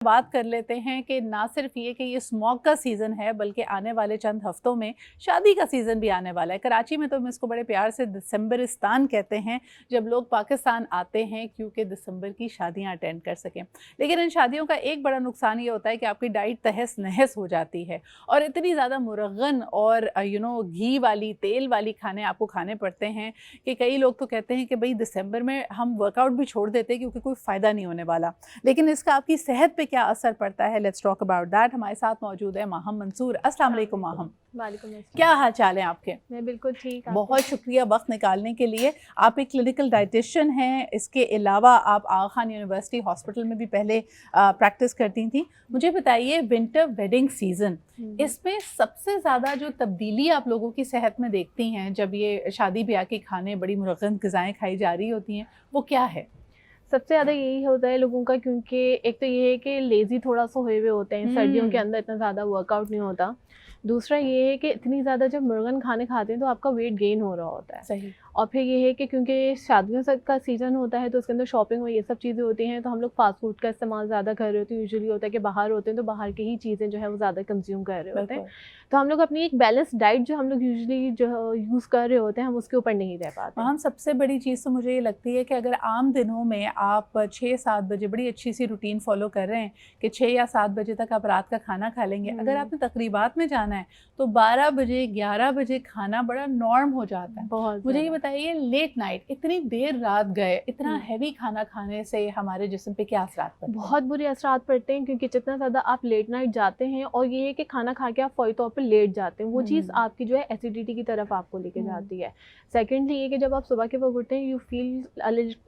बात कर लेते हैं कि ना सिर्फ ये कि ये स्मॉग का सीज़न है बल्कि आने वाले चंद हफ्तों में शादी का सीज़न भी आने वाला है। कराची में तो हम इसको बड़े प्यार से दिसंबरिस्तान कहते हैं, जब लोग पाकिस्तान आते हैं क्योंकि दिसंबर की शादियां अटेंड कर सकें। लेकिन इन शादियों का एक बड़ा नुकसान ये होता है कि आपकी डाइट तहस नहस हो जाती है और इतनी ज़्यादा मुरगन और घी वाली तेल वाली खाने आपको खाने पड़ते हैं कि कई लोग तो कहते हैं कि भाई दिसंबर में हम वर्कआउट भी छोड़ देते हैं क्योंकि कोई फ़ायदा नहीं होने वाला। लेकिन इसका आपकी सेहत पे क्या असर पड़ता है, लेट्स टॉक अबाउट दैट। हमारे साथ मौजूद है माहम मंसूर। अस्सलाम वालेकुम माहम। वालेकुम अस्सलाम। क्या हाल चाल है आपके? मैं बिल्कुल ठीक। बहुत शुक्रिया वक्त निकालने के लिए। आप एक क्लिनिकल डाइटिशियन हैं, इसके अलावा आप आगा खान यूनिवर्सिटी हॉस्पिटल में भी पहले प्रैक्टिस करती थी। मुझे बताइए, विंटर वेडिंग सीज़न, इसमें सबसे ज़्यादा जो तब्दीली आप लोगों की सेहत में देखती हैं जब ये शादी ब्याह के खाने, बड़ी मुरगन ग़िज़ाएँ खाई जा रही होती हैं, वो क्या है? सबसे ज़्यादा यही होता है लोगों का, क्योंकि एक तो ये है कि लेज़ी थोड़ा सा हुए हुए होते हैं, सर्दियों के अंदर इतना ज़्यादा वर्कआउट नहीं होता। दूसरा ये है कि इतनी ज़्यादा जब मुर्गन खाने खाते हैं तो आपका वेट गेन हो रहा होता है। सही। और फिर ये है कि क्योंकि शादियों का सीज़न होता है तो उसके अंदर शॉपिंग और ये सब चीज़ें होती हैं, तो हम लोग फास्ट फूड का इस्तेमाल ज़्यादा कर रहे होते हैं। यूजुअली होता है कि बाहर होते हैं तो बाहर की ही चीज़ें जो है वो ज़्यादा कंज्यूम कर रहे होते हैं। तो हम लोग अपनी एक बैलेंस डाइट जो हम लोग यूजुअली जो यूज़ कर रहे होते हैं, हम उसके ऊपर नहीं रह पाते। हम सबसे बड़ी चीज़ तो मुझे ये लगती है कि अगर आम दिनों में आप 6-7 बजे बड़ी अच्छी सी रूटीन फॉलो कर रहे हैं कि 6 या 7 बजे तक आप रात का खाना खा लेंगे। अगर आपने तकरीबात में जाना है तो 12 बजे 11 बजे खाना बड़ा नॉर्म हो जाता है। बहुत मुझे ये बताइए, लेट नाइट इतनी देर रात गए, इतना हैवी खाना खाने से हमारे जिस्म पे क्या असरात पड़ते हैं? बहुत बुरे असरात पड़ते हैं, क्योंकि जितना ज़्यादा आप लेट नाइट जाते हैं और ये है कि खाना खा के आप फौरी तौर पर लेट जाते हैं, वो चीज़ आपकी जो है एसिडिटी की तरफ आपको लेके जाती है। सेकेंडली ये कि जब आप सुबह के वक्त उठते हैं, you feel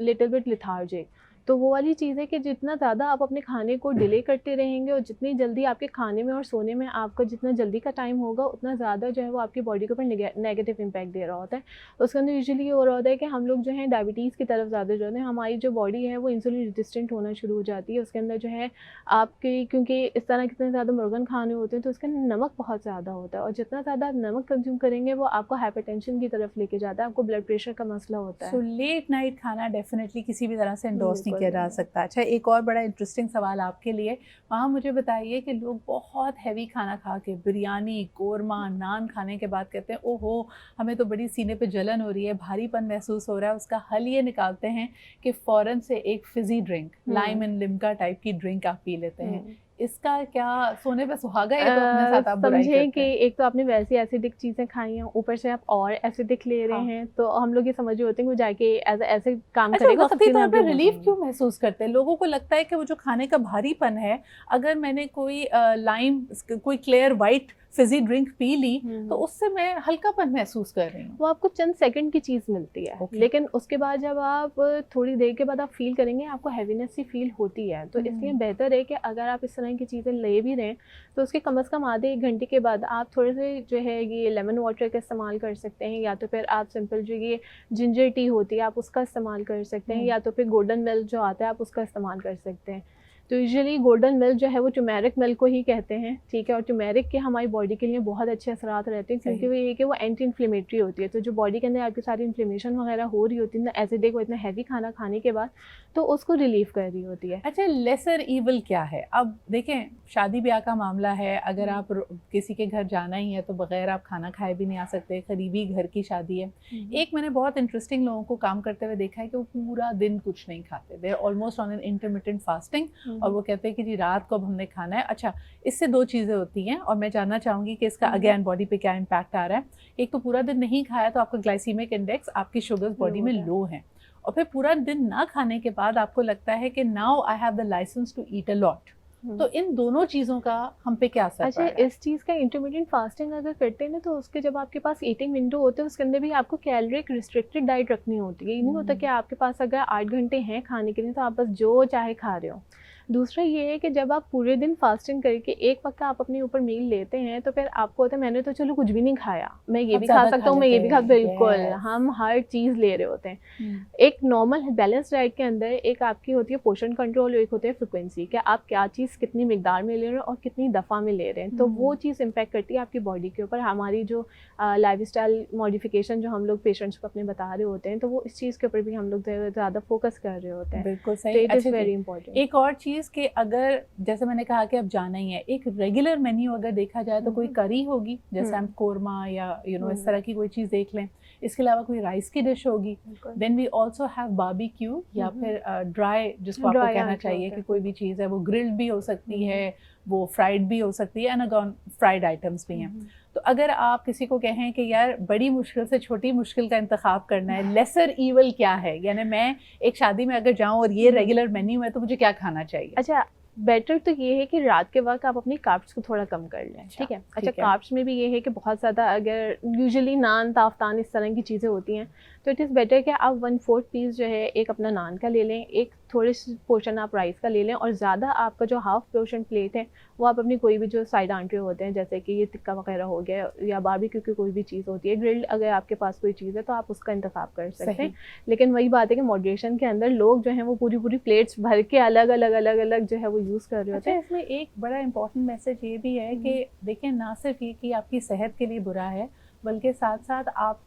little bit lethargic. तो वो वाली चीज़ है कि जितना ज़्यादा आप अपने खाने को डिले करते रहेंगे और जितनी जल्दी आपके खाने में और सोने में आपका जितना जल्दी का टाइम होगा, उतना ज़्यादा जो है वो आपकी बॉडी के ऊपर नेगेटिव इम्पैक्ट दे रहा होता है। तो उसके अंदर यूजुअली ये हो रहा होता है कि हम लोग जो है डायबिटीज़ की तरफ ज़्यादा जो है, हमारी जो बॉडी है वो इंसुलिन रेजिस्टेंट होना शुरू हो जाती है। उसके अंदर जो है आपकी, क्योंकि इस तरह कितने ज़्यादा मुर्गन खाने होते हैं तो उसके अंदर नमक बहुत ज़्यादा होता है, और जितना ज़्यादा आप नमक कंज्यूम करेंगे वो आपको हाइपरटेंशन की तरफ लेके जाता है, आपको ब्लड प्रेशर का मसला होता है। सो लेट नाइट खाना डेफिनेटली किसी भी तरह से इंडोर्स नहीं किया जा सकता। अच्छा, एक और बड़ा इंटरेस्टिंग सवाल आपके लिए। वहाँ मुझे बताइए कि लोग बहुत हैवी खाना खा के, बिरयानी, कोरमा, नान खाने के बाद कहते हैं ओहो हमें तो बड़ी सीने पे जलन हो रही है, भारीपन महसूस हो रहा है। उसका हल ये निकालते हैं कि फ़ौरन से एक Fiji drink, lime and Limca type की ड्रिंक आप पी लेते हैं। इसका क्या सोने पे सुहागा है? तो अपने साथ आप बुराई करते हैं। समझें कि एक तो आपने वैसी एसिडिक चीज़ें खाई हैं, ऊपर से आप और एसिडिक ले रहे हैं, तो हम लोग ये समझ रहे होते हैं कि वो जाके ऐसे काम करेगा। वक्ती तौर पे रिलीफ क्यों महसूस करते हैं? लोगों को लगता है कि वो जो खाने का भारीपन है, अगर मैंने कोई लाइम, कोई क्लियर वाइट फिज़ी ड्रिंक पी ली तो उससे मैं हल्कापन महसूस कर रही हूँ। वो आपको चंद सेकंड की चीज़ मिलती है, लेकिन उसके बाद जब आप थोड़ी देर के बाद आप फील करेंगे, आपको हैवीनेस सी फील होती है। तो इसलिए बेहतर है कि अगर आप इस तरह की चीज़ें ले भी रहे हैं तो उसके कम से कम आधे 1 घंटे के बाद आप थोड़े से जो है ये लेमन वाटर का इस्तेमाल कर सकते हैं, या तो फिर आप सिंपल जो ये जिंजर टी होती है आप उसका इस्तेमाल कर सकते हैं, या तो फिर गोल्डन मिल्क जो आता है आप उसका इस्तेमाल कर सकते हैं। तो यूजुअली गोल्डन मिल्क जो है वो टर्मेरिक मिल्क को ही कहते हैं, ठीक है। और टर्मेरिक के हमारी बॉडी के लिए बहुत अच्छे असरात रहते हैं, क्योंकि वो ये कि वो एंटी इन्फ्लेमेटरी होती है। तो जो बॉडी के अंदर आपकी सारी इन्फ्लेमेशन वगैरह हो रही होती है ना एसिडिक और इतना हैवी खाना खाने के बाद, तो उसको रिलीफ कर रही होती है। अच्छा, लेसर ईवल क्या है? अब देखें, शादी ब्याह का मामला है, अगर आप किसी के घर जाना ही है तो बगैर आप खाना खाए भी नहीं आ सकते, करीबी घर की शादी है। एक मैंने बहुत इंटरेस्टिंग लोगों को काम करते हुए देखा है कि वो पूरा दिन कुछ नहीं खाते, they are almost on an intermittent fasting, और वो कहते हैं कि जी रात को अब हमने खाना है। अच्छा, इससे 2 चीज़ें होती हैं और मैं जानना चाहूँगी कि इसका अगेन बॉडी पे क्या इम्पैक्ट आ रहा है। एक तो पूरा दिन नहीं खाया तो आपका ग्लाइसीमिक इंडेक्स, आपकी शुगर्स बॉडी में लो हैं, और फिर पूरा दिन ना खाने के बाद आपको लगता है कि now I have the licence to eat a lot. तो इन दोनों चीज़ों का हम पे क्या असर अच्छा, इस चीज़ का इंटरमीडिएट फास्टिंग अगर करते हैं ना, तो उसके जब आपके पास ईटिंग विंडो होते हैं उसके अंदर भी आपको कैलोरिक रिस्ट्रिक्टेड डाइट रखनी होती है। ये नहीं होता कि आपके पास अगर 8 घंटे हैं खाने के लिए तो आप बस जो चाहे खा रहे हो। दूसरा ये है कि जब आप पूरे दिन फास्टिंग करके एक वक्त का आप अपने ऊपर मील लेते हैं, तो फिर आपको होता है मैंने तो चलो कुछ भी नहीं खाया, मैं ये भी खा सकता हूँ, मैं ये भी खा, बिल्कुल हम हर चीज़ ले रहे होते हैं। एक नॉर्मल बैलेंस डाइट के अंदर एक आपकी होती है पोर्शन कंट्रोल, एक होती है फ्रिक्वेंसी, कि आप क्या चीज़ कितनी मिकदार में ले रहे हो और कितनी दफ़ा में ले रहे हैं। तो वो चीज़ इम्पैक्ट करती है आपकी बॉडी के ऊपर। हमारी जो लाइफस्टाइल मॉडिफिकेशन जो हम लोग पेशेंट्स को अपने बता रहे होते हैं, तो वो इस चीज़ के ऊपर भी हम लोग ज़्यादा फोकस कर रहे होते हैं। बिल्कुल सही, इट इज़ वेरी इंपॉर्टेंट। एक और चीज़ चीज़ कि अगर जैसे मैंने कहा कि अब जाना ही है, एक रेगुलर मेन्यू अगर देखा जाए तो कोई करी होगी, जैसे हम कोरमा या इस तरह की कोई चीज़ देख लें। इसके अलावा कोई राइस की डिश होगी। Then we also have barbecue या फिर ड्राई, जिसको आपको कहना चाहिए कि कोई भी चीज़ है वो ग्रिल्ड भी हो सकती है, वो फ्राइड भी हो सकती है, एंड अगेन फ्राइड आइटम्स भी हैं। तो अगर आप किसी को कहें कि यार बड़ी मुश्किल से छोटी मुश्किल का इंतखाब करना है, लेसर ईवल क्या है, यानी मैं एक शादी में अगर जाऊं और ये रेगुलर मेन्यू है तो मुझे क्या खाना चाहिए? अच्छा, बेटर तो ये है कि रात के वक्त आप अपनी कार्ब्स को थोड़ा कम कर लें, ठीक है। अच्छा, कार्ब्स में भी ये है कि बहुत ज़्यादा अगर यूजुअली नान, ताफ्तान इस तरह की चीज़ें होती हैं तो इट इज़ बेटर कि आप 1/4 पीस जो है एक अपना नान का ले लें, एक थोड़ी सी पोर्शन आप राइस का ले लें, और ज़्यादा आपका जो हाफ पोर्शन प्लेट है वो आप अपनी कोई भी जो साइड आंट्री होते हैं, जैसे कि ये टिक्का वगैरह हो गया या बारबेक्यू की कोई भी चीज़ होती है, ग्रिल्ड अगर आपके पास कोई चीज़ है तो आप उसका इंतखाब कर सकते हैं। लेकिन वही बात है कि मॉडरेशन के अंदर लोग जो हैं वो पूरी पूरी प्लेट्स भर के अलग अलग जो है वो यूज़ कर रहे होते हैं। इसमें एक बड़ा इंपॉर्टेंट मैसेज ये भी है कि देखिए, ना सिर्फ ये कि आपकी सेहत के लिए बुरा है, बल्कि साथ साथ आप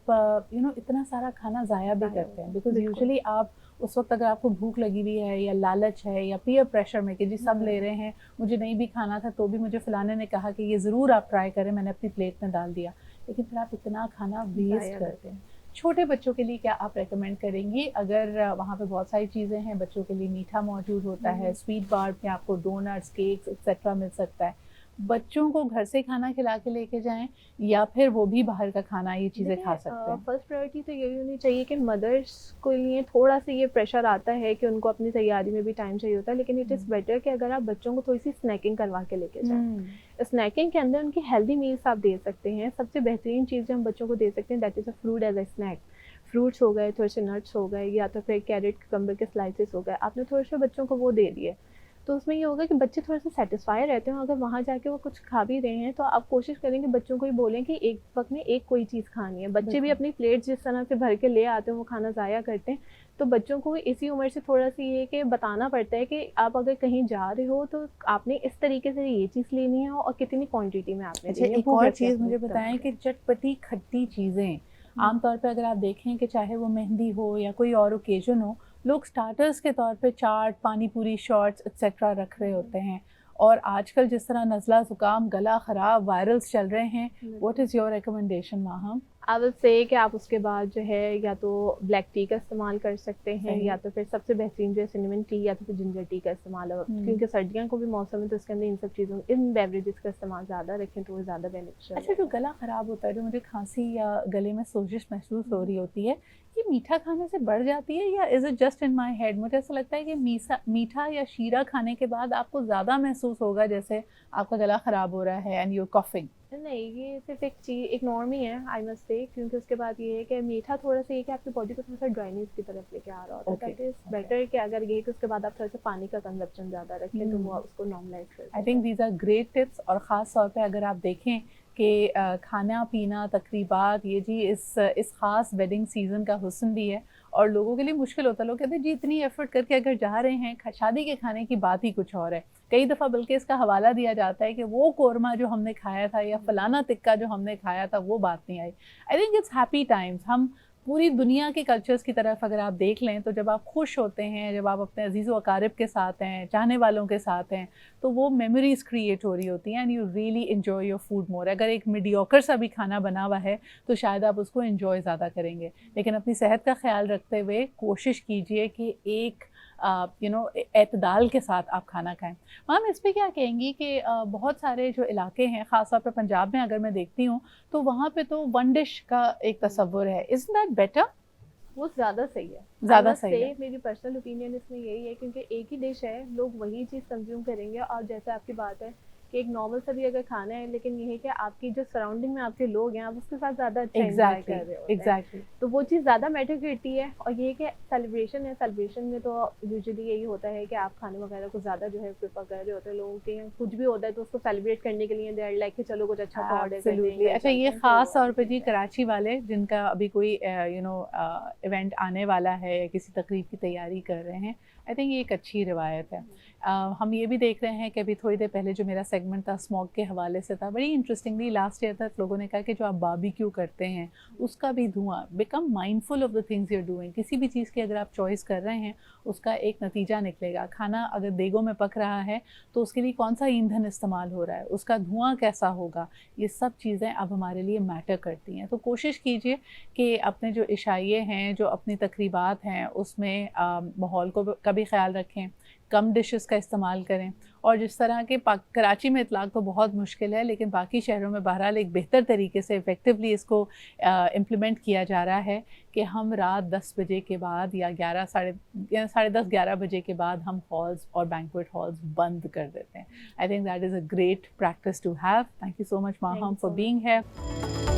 इतना सारा खाना ज़ाया भी करते हैं। बिकॉज यूजुअली आप उस वक्त अगर आपको भूख लगी हुई है या लालच है या पीयर प्रेशर में कि जी सब ले रहे हैं, मुझे नहीं भी खाना था तो भी मुझे फलाने ने कहा कि ये ज़रूर आप ट्राई करें, मैंने अपनी प्लेट में डाल दिया, लेकिन फिर आप इतना खाना वेस्ट करते हैं। छोटे बच्चों के लिए क्या आप रेकमेंड करेंगी? अगर वहाँ पे बहुत सारी चीज़ें हैं, बच्चों के लिए मीठा मौजूद होता है, स्वीट बार में आपको डोनट्स, केक्स एक्सेट्रा मिल सकता है, बच्चों को घर से खाना खिला के लेके जाएं या फिर वो भी बाहर का खाना ये चीज़ें खा सकते हैं? फर्स्ट प्रायोरिटी तो यही होनी चाहिए कि मदर्स को लिए थोड़ा सा ये प्रेशर आता है कि उनको अपनी तैयारी में भी टाइम चाहिए होता है, लेकिन इट इज़ बेटर कि अगर आप बच्चों को थोड़ी सी स्नैकिंग करवा के लेके जाएं। स्नैकिंग के अंदर उनकी हेल्दी मील्स आप दे सकते हैं। सबसे बेहतरीन चीज़ जो हम बच्चों को दे सकते हैं that is a fruit as a snack. Fruits हो गए, थोड़े से नट्स हो गए, या तो फिर कैरेट ककम्बर के स्लाइसेस हो गए, आपने थोड़े से बच्चों को वो दे दिए तो उसमें ये होगा कि बच्चे थोड़े से सेटिस्फाई रहते हैं। अगर वहाँ जाके वो कुछ खा भी रहे हैं तो आप कोशिश करें कि बच्चों को ही बोलें कि एक वक्त में एक कोई चीज़ खानी है। बच्चे भी अपनी प्लेट जिस तरह से भर के ले आते हैं वो खाना ज़ाया करते हैं, तो बच्चों को इसी उम्र से थोड़ा सा ये कि बताना पड़ता है कि आप अगर कहीं जा रहे हो तो आपने इस तरीके से ये चीज़ लेनी है और कितनी क्वान्टिटी में आपने लेनी है। एक और चीज़ मुझे बताएं कि चटपटी खट्टी चीज़ें आमतौर पे अगर आप देखें कि चाहे वो मेहंदी हो या कोई और ओकेजन हो, लोग स्टार्टर्स के तौर पे चाट, पानी पूरी, शॉर्ट्स एक्सेट्रा रख रहे होते हैं। और आजकल जिस तरह नज़ला ज़ुकाम, गला ख़राब, वायरल्स चल रहे हैं, what is your recommendation Maham? I will say कि आप उसके बाद जो है या तो ब्लैक टी का इस्तेमाल कर सकते हैं, या तो फिर सबसे बेहतरीन जो है सिनेमन टी या तो फिर जिंजर टी का इस्तेमाल, क्योंकि सर्दियों को भी मौसम है तो इसके अंदर इन सब चीज़ों, इन बेवरेजेस का इस्तेमाल ज़्यादा रखें तो वो ज़्यादा बेनिफिशियल। अच्छा, जो गला ख़राब होता है, जो मुझे खांसी या गले में सोजिश महसूस हो रही होती है, ये मीठा खाने से बढ़ जाती है या is it just in my head? मुझे ऐसा लगता है कि मीठा या शीरा खाने के बाद आपको ज़्यादा महसूस होगा जैसे आपका गला ख़राब हो रहा है एंड यू कॉफिंग। नहीं, ये सिर्फ एक चीज़, एक नॉर्म ही है आई मस्ट से, क्योंकि उसके बाद ये है कि मीठा थोड़ा सा ये कि आपकी बॉडी को थोड़ा सा ड्राइनेस की तरफ लेके आ रहा होता है। दैट इज़ बेटर कि अगर ये कि उसके बाद आप थोड़ा सा पानी का कंजप्शन ज़्यादा रखें तो वो उसको नॉर्मलाइज कर। I think these are great tips. और ख़ास तौर पे अगर आप देखें कि खाना पीना तकरीबात ये जी इस ख़ास वेडिंग सीज़न का हुस्न भी है और लोगों के लिए मुश्किल होता है। लोग कहते हैं जी इतनी एफर्ट करके अगर जा रहे हैं, शादी के खाने की बात ही कुछ और है। कई दफ़ा बल्कि इसका हवाला दिया जाता है कि वो कोरमा जो हमने खाया था या फलाना टिक्का जो हमने खाया था वो बात नहीं आई। I think it's happy times. हम पूरी दुनिया के कल्चर्स की तरफ अगर आप देख लें तो जब आप खुश होते हैं, जब आप अपने अजीज़ व अकारिब के साथ हैं, चाहने वालों के साथ हैं, तो वो मेमोरीज़ क्रिएट हो रही होती हैं and you really enjoy your food मोर। अगर एक मीडियोकर सा भी खाना बना हुआ है तो शायद आप उसको इन्जॉय ज़्यादा करेंगे, लेकिन अपनी सेहत का ख्याल रखते हुए कोशिश कीजिए कि एक एतदाल के साथ आप खाना खाएं। मैम, इस पे क्या कहेंगी कि बहुत सारे जो इलाके हैं, ख़ास तौर पे पंजाब में अगर मैं देखती हूँ तो वहाँ पे तो वन डिश का एक तस्वुर है, इज़न्ट दैट बेटर? वो ज़्यादा सही है, ज़्यादा सही है। मेरी पर्सनल ओपिनियन इसमें यही है, क्योंकि एक ही डिश है, लोग वही चीज़ कंज्यूम करेंगे। और जैसे आपकी बात है कि एक नॉर्मल सा भी अगर खाना है, लेकिन ये है कि आपकी जो सराउंडिंग में आपके लोग हैं आप उसके साथ ज़्यादा अच्छा एंजॉय कर रहे होते हैं, तो वो चीज़ ज़्यादा मैटर करती है। और ये कि सेलिब्रेशन है, सेलिब्रेशन में तो यूजुअली यही होता है कि आप खाने वगैरह को ज़्यादा जो है प्रेफर कर रहे होते हैं। लोगों के कुछ भी होता है तो उसको सेलिब्रेट करने के लिए दे आर लाइक कि चलो कुछ अच्छा सा ऑर्डर करते हैं। अच्छा, ये ख़ास तौर पे जी कराची वाले जिनका अभी कोई इवेंट आने वाला है या किसी तकरीब की तैयारी कर रहे हैं, आई थिंक ये एक अच्छी रिवायत है। हम ये भी देख रहे हैं कि अभी थोड़ी देर पहले जो मेरा सेगमेंट था स्मोक के हवाले से था, बड़ी इंटरेस्टिंगली लास्ट ईयर तक लोगों ने कहा कि जो आप बारबेक्यू करते हैं उसका भी धुआं, become mindful of the things you are doing. किसी भी चीज़ की अगर आप चॉइस कर रहे हैं उसका एक नतीजा निकलेगा। खाना अगर देगों में पक रहा है तो उसके लिए कौन सा ईंधन इस्तेमाल हो रहा है, उसका धुआं कैसा होगा, ये सब चीज़ें अब हमारे लिए मैटर करती हैं। तो कोशिश कीजिए कि अपने जो इशाइये हैं, जो अपनी तकरीबात हैं, उसमें माहौल का भी ख्याल रखें, कम डिशेस का इस्तेमाल करें। और जिस तरह के कराची में इतलाक़ तो बहुत मुश्किल है, लेकिन बाकी शहरों में बहरहाल एक बेहतर तरीके से इफ़ेक्टिवली इसको इम्प्लीमेंट किया जा रहा है कि हम रात 10 बजे के बाद या 11 साढ़े 10 11 बजे के बाद हम हॉल्स और बैंक्वेट हॉल्स बंद कर देते हैं। I think that is a great practice to have. Thank you so much Maham for being here.